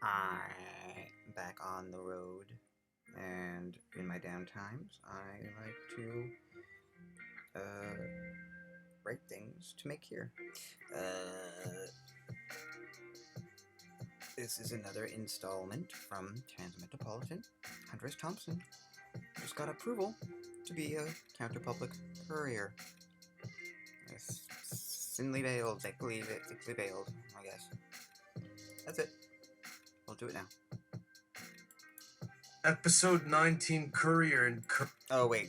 I'm back on the road, and in my downtimes, I like to write things to make here. Uh, this is another installment from Transmetropolitan. Hunter Thompson just got approval to be a Counterpublic Courier. Thinly veiled, thickly veiled, I guess. That's it. We'll do it now. Episode 19, Courier and Oh, wait.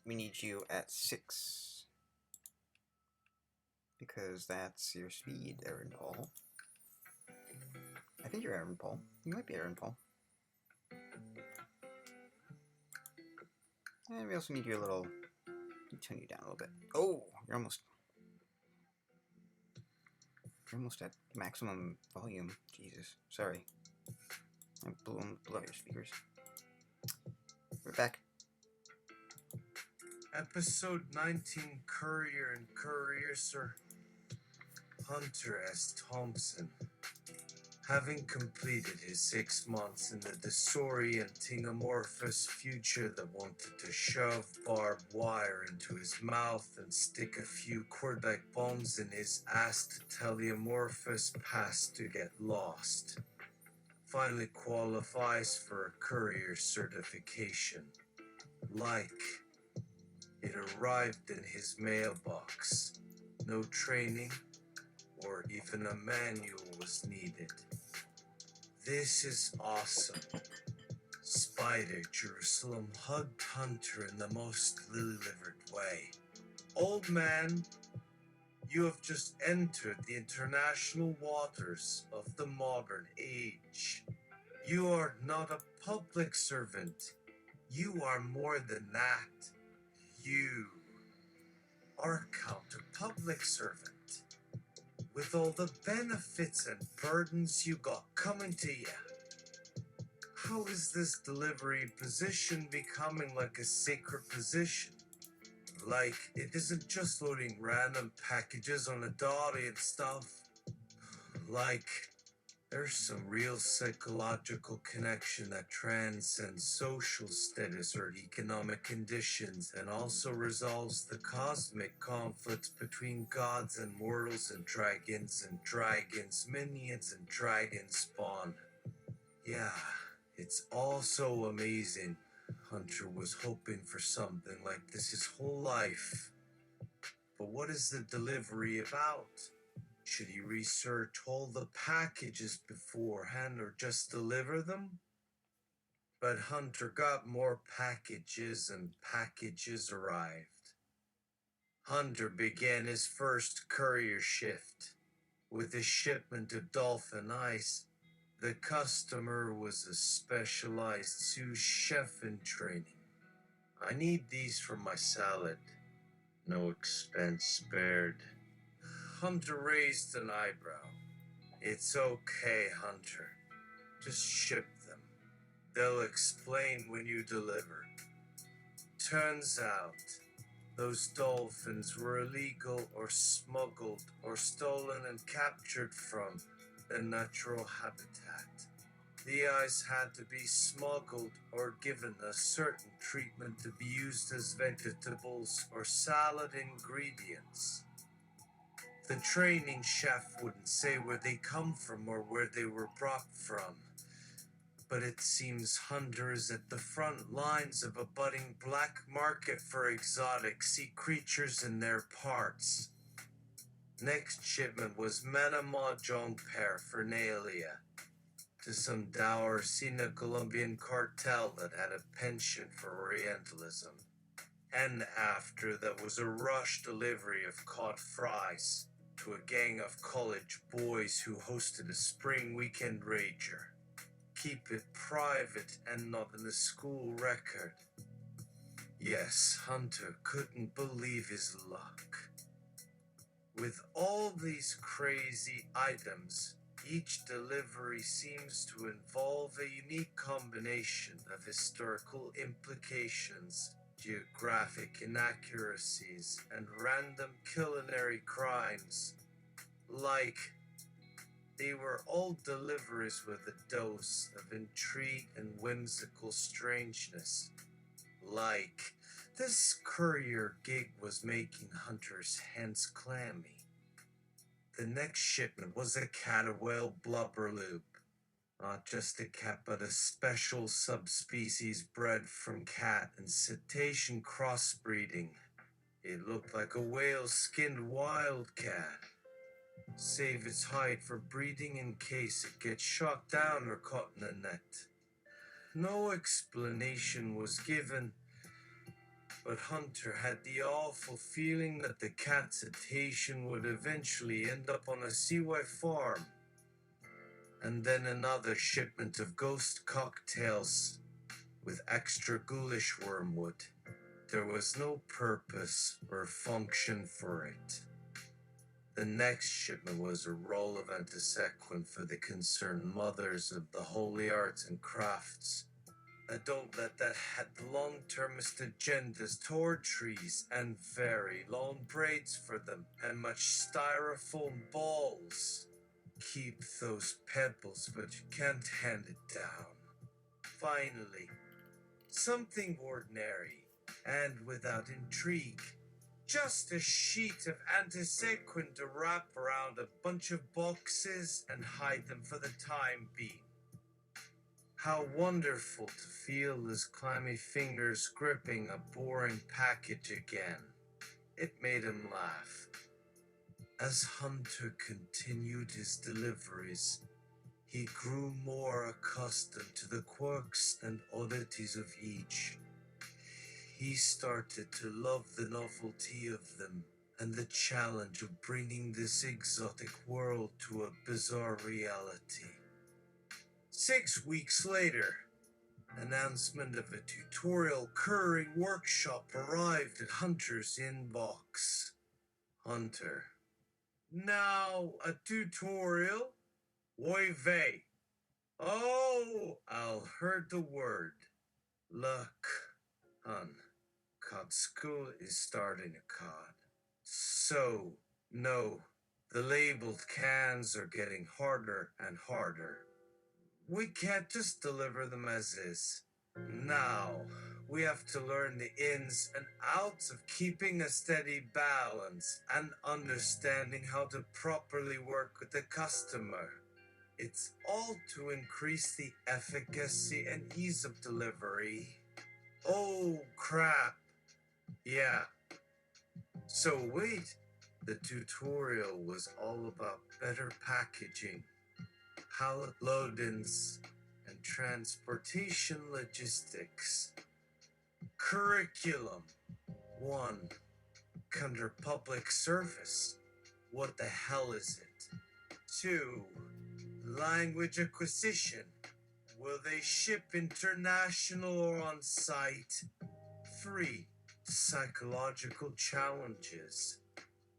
We need you at 6. Because that's your speed, Aaron Paul. I think you're Aaron Paul. You might be Aaron Paul. And we also need you a little... turn you down a little bit. Oh! You're almost at maximum volume. Jesus. Sorry. I blew out your speakers. We're back. Episode 19, Courier and Courier, Sir Hunter S. Thompson. Having completed his 6 months in the disorienting amorphous future that wanted to shove barbed wire into his mouth and stick a few cord-like bombs in his ass to tell the amorphous past to get lost, finally qualifies for a courier certification. Like, it arrived in his mailbox. No training or even a manual was needed. This is awesome. Spider Jerusalem hugged Hunter in the most delivered way. Old man, you have just entered the international waters of the modern age. You are not a public servant. You are more than that. You are a counterpublic servant. With all the benefits and burdens you got coming to you. How is this delivery position becoming like a sacred position? Like, it isn't just loading random packages on a dolly and stuff. Like, there's some real psychological connection that transcends social status or economic conditions and also resolves the cosmic conflicts between gods and mortals and dragons minions and dragon spawn. Yeah, it's all so amazing. Hunter was hoping for something like this his whole life. But what is the delivery about? Should he research all the packages beforehand or just deliver them? But Hunter got more packages and packages arrived. Hunter began his first courier shift. With a shipment of dolphin ice, the customer was a specialized sous chef in training. I need these for my salad. No expense spared. Hunter raised an eyebrow. It's okay, Hunter. Just ship them. They'll explain when you deliver. Turns out, those dolphins were illegal or smuggled or stolen and captured from their natural habitat. The eyes had to be smuggled or given a certain treatment to be used as vegetables or salad ingredients. The training chef wouldn't say where they come from or where they were brought from. But it seems Hunter is at the front lines of a budding black market for exotic sea creatures and their parts. Next shipment was Manamajong paraphernalia to some dour Sina Colombian cartel that had a penchant for Orientalism. And after that was a rush delivery of cod fries to a gang of college boys who hosted a spring weekend rager. Keep it private and not in the school record. Yes, Hunter couldn't believe his luck. With all these crazy items, each delivery seems to involve a unique combination of historical implications, geographic inaccuracies, and random culinary crimes. Like, They were all deliveries with a dose of intrigue and whimsical strangeness. Like, this courier gig was making Hunter's hands clammy. The next shipment was a cat-whale blubber loop. Not just a cat, but a special subspecies bred from cat and cetacean crossbreeding. It looked like a whale-skinned wildcat. Save its hide for breeding in case it gets shot down or caught in a net. No explanation was given, but Hunter had the awful feeling that the cat cetacean would eventually end up on a seaway farm. And then another shipment of ghost cocktails with extra ghoulish wormwood. There was no purpose or function for it. The next shipment was a roll of antisequin for the concerned mothers of the holy arts and crafts. A doublet that had long-termist agendas toward trees and very long braids for them and much styrofoam balls. Keep those pebbles, but you can't hand it down. Finally, something ordinary and without intrigue. Just a sheet of antisequin to wrap around a bunch of boxes and hide them for the time being. How wonderful to feel his clammy fingers gripping a boring package again. It made him laugh. As Hunter continued his deliveries, he grew more accustomed to the quirks and oddities of each. He started to love the novelty of them and the challenge of bringing this exotic world to a bizarre reality. 6 weeks later, announcement of a tutorial currying workshop arrived at Hunter's inbox. Hunter: now a tutorial? Oy vey. Oh, I'll heard the word. Look, hun, cod school is starting a cod. So, no, the labeled cans are getting harder and harder. We can't just deliver them as is. Now, we have to learn the ins and outs of keeping a steady balance and understanding how to properly work with the customer. It's all to increase the efficacy and ease of delivery. Oh, crap. Yeah. So wait, the tutorial was all about better packaging, pallet load-ins, and transportation logistics. Curriculum 1. Counterpublic service. What the hell is it? 2. Language acquisition. Will they ship international or on site? 3. Psychological challenges.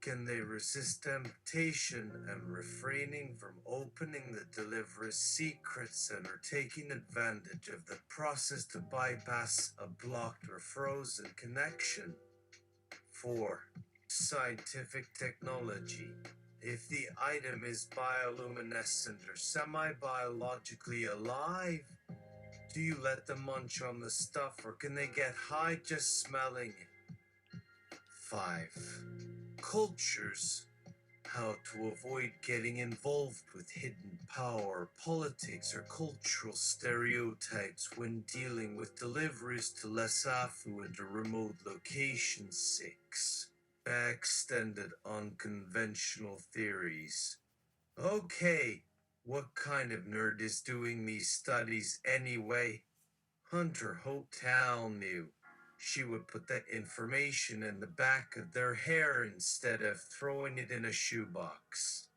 Can they resist temptation and refraining from opening the deliverer's secrets and or taking advantage of the process to bypass a blocked or frozen connection? 4. Scientific technology. If the item is bioluminescent or semi-biologically alive, do you let them munch on the stuff or can they get high just smelling it? 5. Cultures. How to avoid getting involved with hidden power, politics, or cultural stereotypes when dealing with deliveries to less affluent or remote locations. 6. Extended unconventional theories. Okay, what kind of nerd is doing these studies anyway? Hunter Hotel knew. She would put that information in the back of their hair instead of throwing it in a shoebox.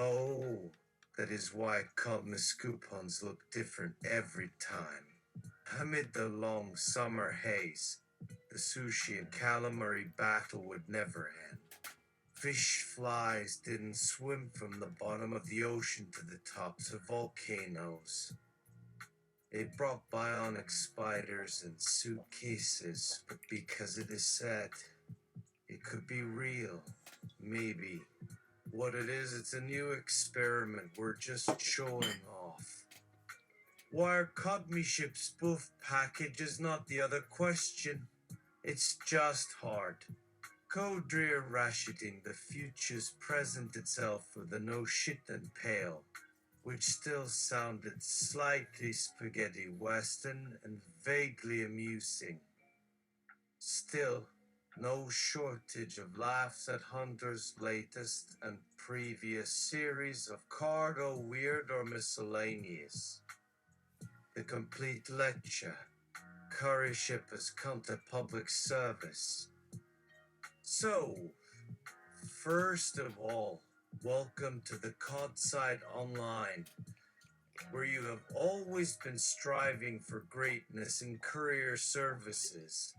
Oh, that is why Calmus coupons look different every time. Amid the long summer haze, the sushi and calamari battle would never end. Fish flies didn't swim from the bottom of the ocean to the tops of volcanoes. They brought bionic spiders in suitcases, but because it is said, it could be real. Maybe what it is, it's a new experiment we're just showing off. Wire cut me ship spoof package is not the other question. It's just hard. Courier rationing the futures present itself with a no shit and pale, which still sounded slightly spaghetti western and vaguely amusing. Still, no shortage of laughs at Hunter's latest and previous series of cargo weird or miscellaneous. The complete lecture, Courier ship as Counterpublic service. So, first of all, welcome to the Codside Online, where you have always been striving for greatness in courier services.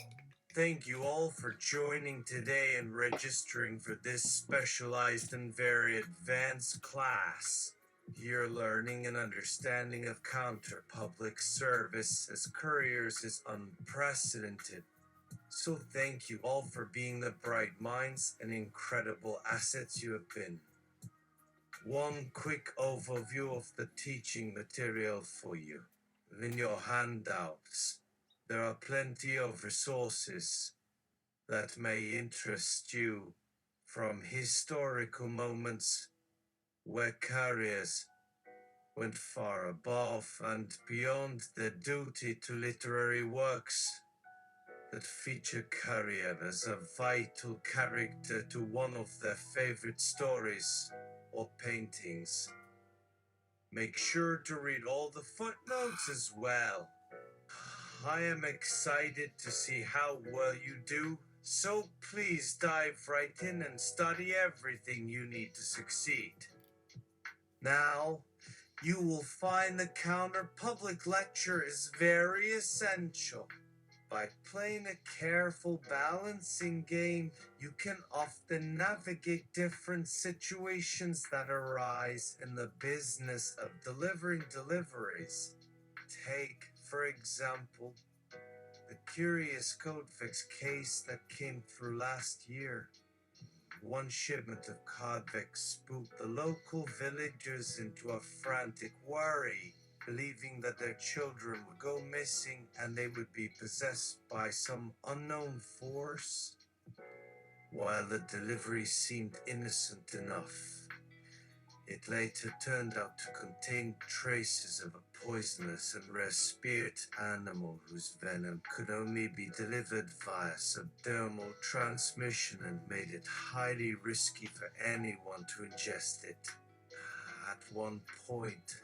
Thank you all for joining today and registering for this specialized and very advanced class. Your learning and understanding of Counterpublic service as couriers is unprecedented. So thank you all for being the bright minds and incredible assets you have been. One quick overview of the teaching material for you. In your handouts, there are plenty of resources that may interest you, from historical moments where couriers went far above and beyond their duty to literary works that feature Courier as a vital character to one of their favorite stories or paintings. Make sure to read all the footnotes as well. I am excited to see how well you do, so please dive right in and study everything you need to succeed. Now, you will find the Counterpublic lecture is very essential. By playing a careful balancing game, you can often navigate different situations that arise in the business of delivering deliveries. Take, for example, the curious code fix case that came through last year. One shipment of convicts spooked the local villagers into a frantic worry, believing that their children would go missing and they would be possessed by some unknown force. While the delivery seemed innocent enough, it later turned out to contain traces of a poisonous and rare spirit animal whose venom could only be delivered via subdermal transmission and made it highly risky for anyone to ingest it. At one point,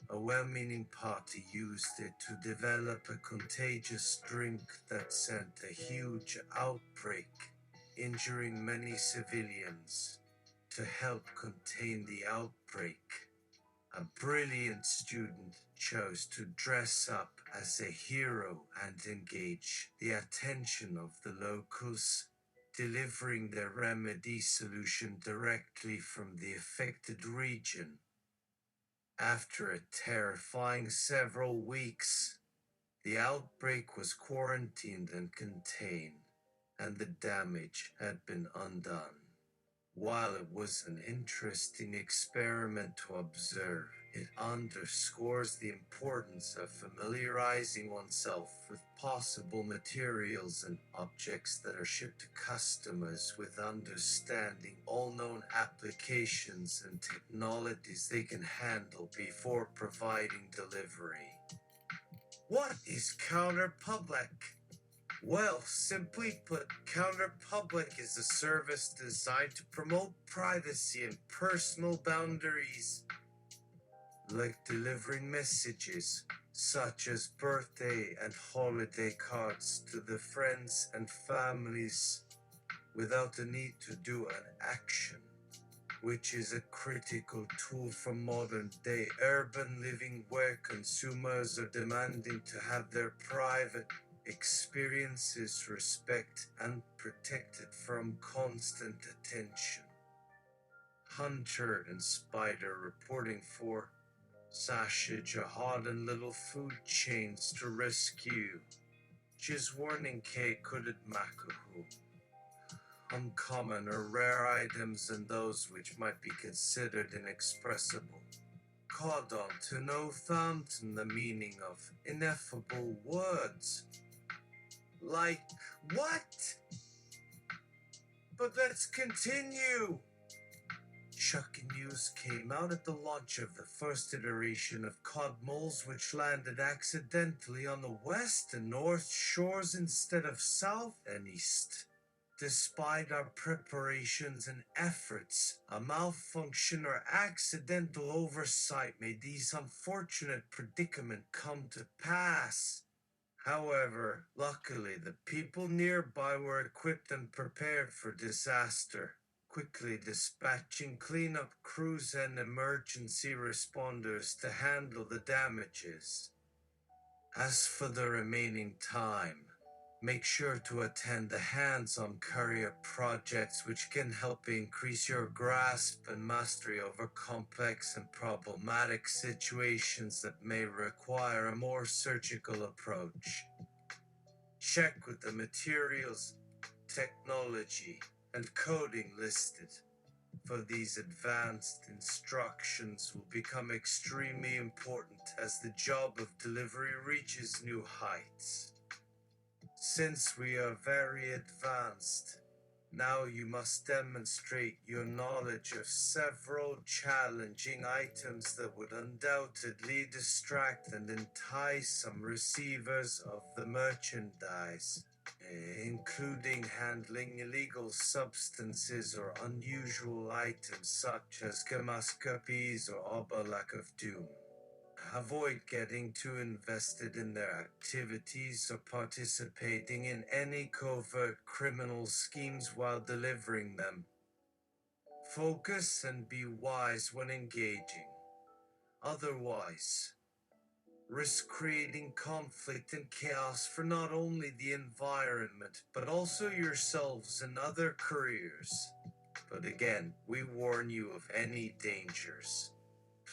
a well-meaning party used it to develop a contagious drink that sent a huge outbreak, injuring many civilians. To help contain the outbreak, a brilliant student chose to dress up as a hero and engage the attention of the locals, delivering their remedy solution directly from the affected region. After a terrifying several weeks, the outbreak was quarantined and contained, and the damage had been undone. While it was an interesting experiment to observe, it underscores the importance of familiarizing oneself with possible materials and objects that are shipped to customers, with understanding all known applications and technologies they can handle before providing delivery. What is Counterpublic? Well, simply put, Counterpublic is a service designed to promote privacy and personal boundaries, like delivering messages such as birthday and holiday cards to the friends and families without the need to do an action, which is a critical tool for modern-day urban living where consumers are demanding to have their private experiences respected and protected from constant attention. Hunter and Spider reporting for Sasha Jihad and Little Food Chains to rescue. Just warning K Kudet Makahu. uncommon or rare items and those which might be considered inexpressible. Called on to know Thompson the meaning of ineffable words. Like what? But let's continue. Shocking news came out at the launch of the first iteration of cod moles, which landed accidentally on the west and north shores instead of south and east. Despite our preparations and efforts, a malfunction or accidental oversight made these unfortunate predicament come to pass. However, luckily the people nearby were equipped and prepared for disaster, quickly dispatching cleanup crews and emergency responders to handle the damages. As for the remaining time, make sure to attend the hands-on Courier projects which can help increase your grasp and mastery over complex and problematic situations that may require a more surgical approach. Check with the materials, technology, and coding listed, for these advanced instructions will become extremely important as the job of delivery reaches new heights. Since we are very advanced, now you must demonstrate your knowledge of several challenging items that would undoubtedly distract and entice some receivers of the merchandise, including handling illegal substances or unusual items such as gamascapes or obalak of doom. Avoid getting too invested in their activities or participating in any covert criminal schemes while delivering them. Focus and be wise when engaging. Otherwise, risk creating conflict and chaos for not only the environment, but also yourselves and other couriers. But again, we warn you of any dangers.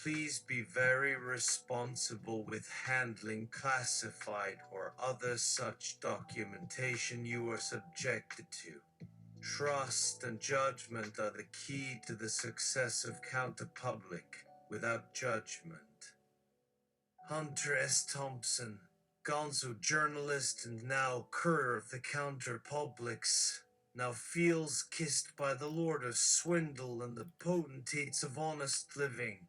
Please be very responsible with handling classified or other such documentation you are subjected to. Trust and judgment are the key to the success of Counterpublic. Without judgment. Hunter S. Thompson, gonzo journalist and now Courier of the Counterpublics, now feels kissed by the Lord of Swindle and the potentates of honest living.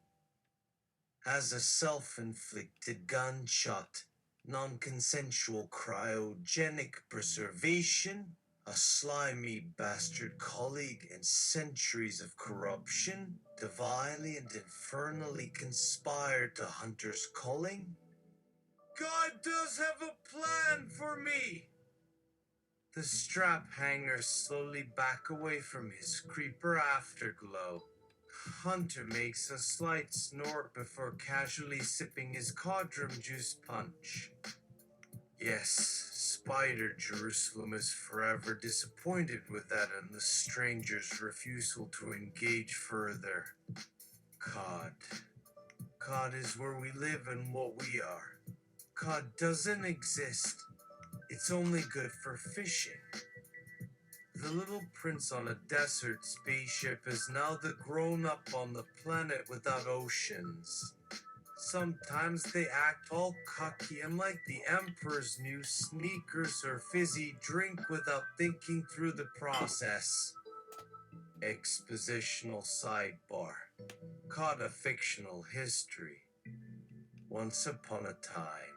Has a self-inflicted gunshot, non-consensual cryogenic preservation, a slimy bastard colleague, and centuries of corruption, divinely and infernally conspired to Hunter's calling? God does have a plan for me! The strap hanger slowly back away from his creeper afterglow. Hunter makes a slight snort before casually sipping his codrum juice punch. Yes, Spider Jerusalem is forever disappointed with that and the stranger's refusal to engage further. Cod. Cod is where we live and what we are. Cod doesn't exist. It's only good for fishing. The little prince on a desert spaceship is now the grown-up on the planet without oceans. Sometimes they act all cocky and like the emperor's new sneakers or fizzy drink without thinking through the process. Expositional sidebar. Caught a fictional history. Once upon a time,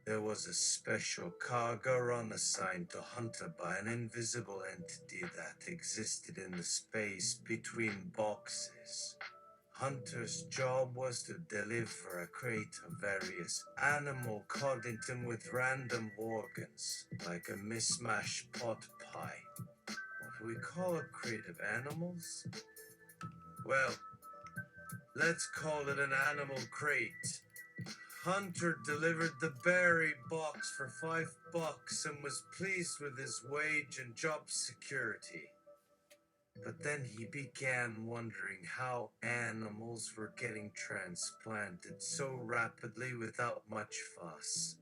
there was a special cargo run assigned to Hunter by an invisible entity that existed in the space between boxes. Hunter's job was to deliver a crate of various animal coddington with random organs, like a mismatched pot pie. What do we call a crate of animals? Well, let's call it an animal crate. Hunter delivered the berry box for $5 and was pleased with his wage and job security. But then he began wondering how animals were getting transplanted so rapidly without much fuss.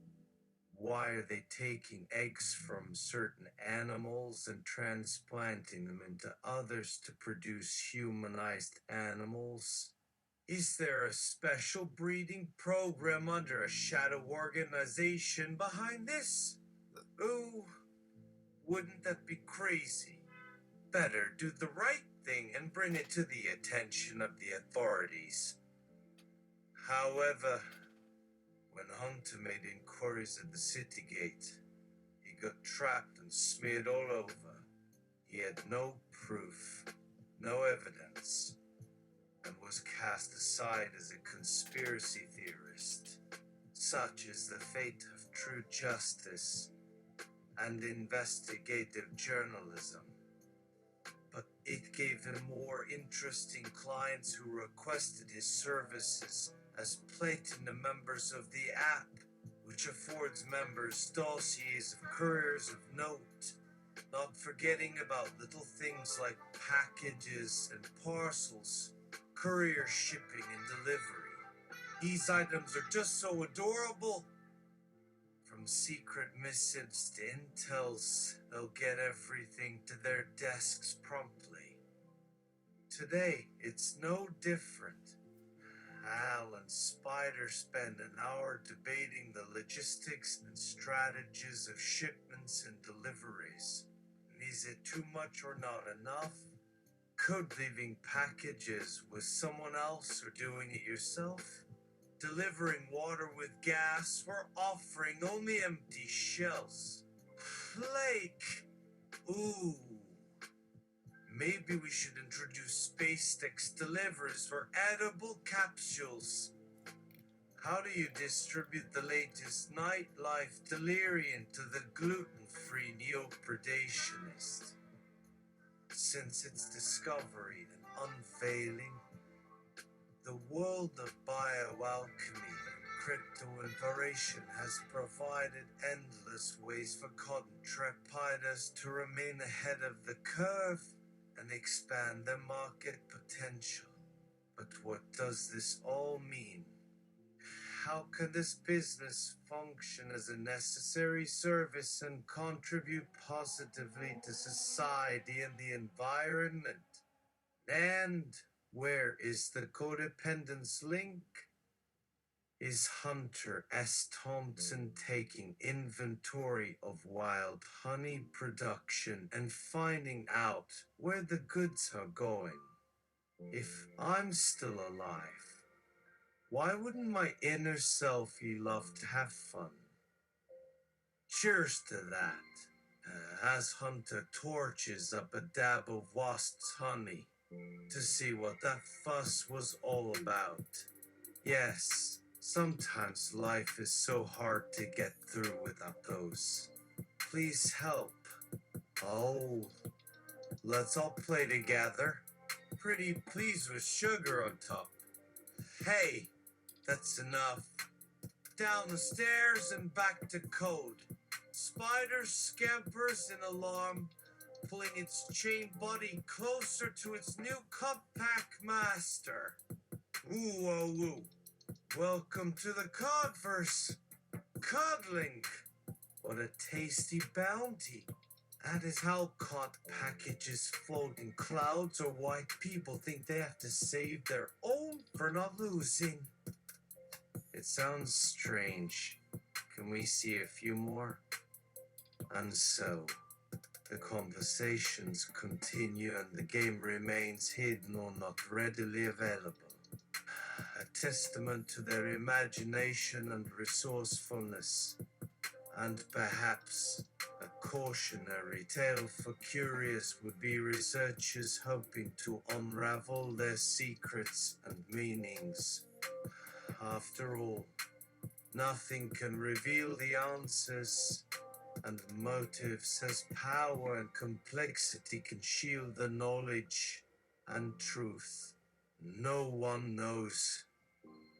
Why are they taking eggs from certain animals and transplanting them into others to produce humanized animals? Is there a special breeding program under a shadow organization behind this? Ooh, wouldn't that be crazy? Better do the right thing and bring it to the attention of the authorities. However, when Hunter made inquiries at the city gate, he got trapped and smeared all over. He had no proof, no evidence, and was cast aside as a conspiracy theorist. Such is the fate of true justice and investigative journalism. But it gave him more interesting clients who requested his services as platinum members of the app, which affords members dossiers of couriers of note, not forgetting about little things like packages and parcels, courier shipping and delivery. These items are just so adorable. From secret missives to intels, they'll get everything to their desks promptly. Today, it's no different. Hal and Spider spend an hour debating the logistics and strategies of shipments and deliveries. Is it too much or not enough? Could leaving packages with someone else or doing it yourself? Delivering water with gas or offering only empty shells? Flake! Ooh. Maybe we should introduce SpaceX deliveries for edible capsules. How do you distribute the latest nightlife delirium to the gluten-free neo-predationist? Since its discovery and unveiling, the world of bioalchemy and crypto-invasion has provided endless ways for Counterpublic to remain ahead of the curve and expand their market potential. But what does this all mean? How can this business function as a necessary service and contribute positively to society and the environment? And where is the codependence link? Is Hunter S. Thompson taking inventory of wild honey production and finding out where the goods are going? If I'm still alive, why wouldn't my inner self love to have fun? Cheers to that, as Hunter torches up a dab of wasp's honey to see what that fuss was all about. Yes, sometimes life is so hard to get through without those. Please help. Oh, let's all play together. Pretty please with sugar on top. Hey, that's enough. Down the stairs and back to code. Spider scampers in alarm, pulling its chain body closer to its new cup pack master. Ooh, oh, ooh. Welcome to the Codverse. Cuddling. What a tasty bounty. That is how cod packages float in clouds, or why people think they have to save their own for not losing. It sounds strange. Can we see a few more? And so, the conversations continue and the game remains hidden or not readily available. A testament to their imagination and resourcefulness, and perhaps a cautionary tale for curious would-be researchers hoping to unravel their secrets and meanings. After all, nothing can reveal the answers, and motives as power and complexity can shield the knowledge and truth. No one knows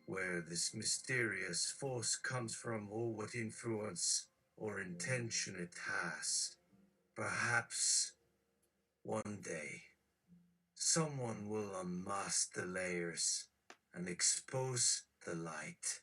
where this mysterious force comes from or what influence or intention it has. Perhaps one day someone will unmask the layers and expose the light.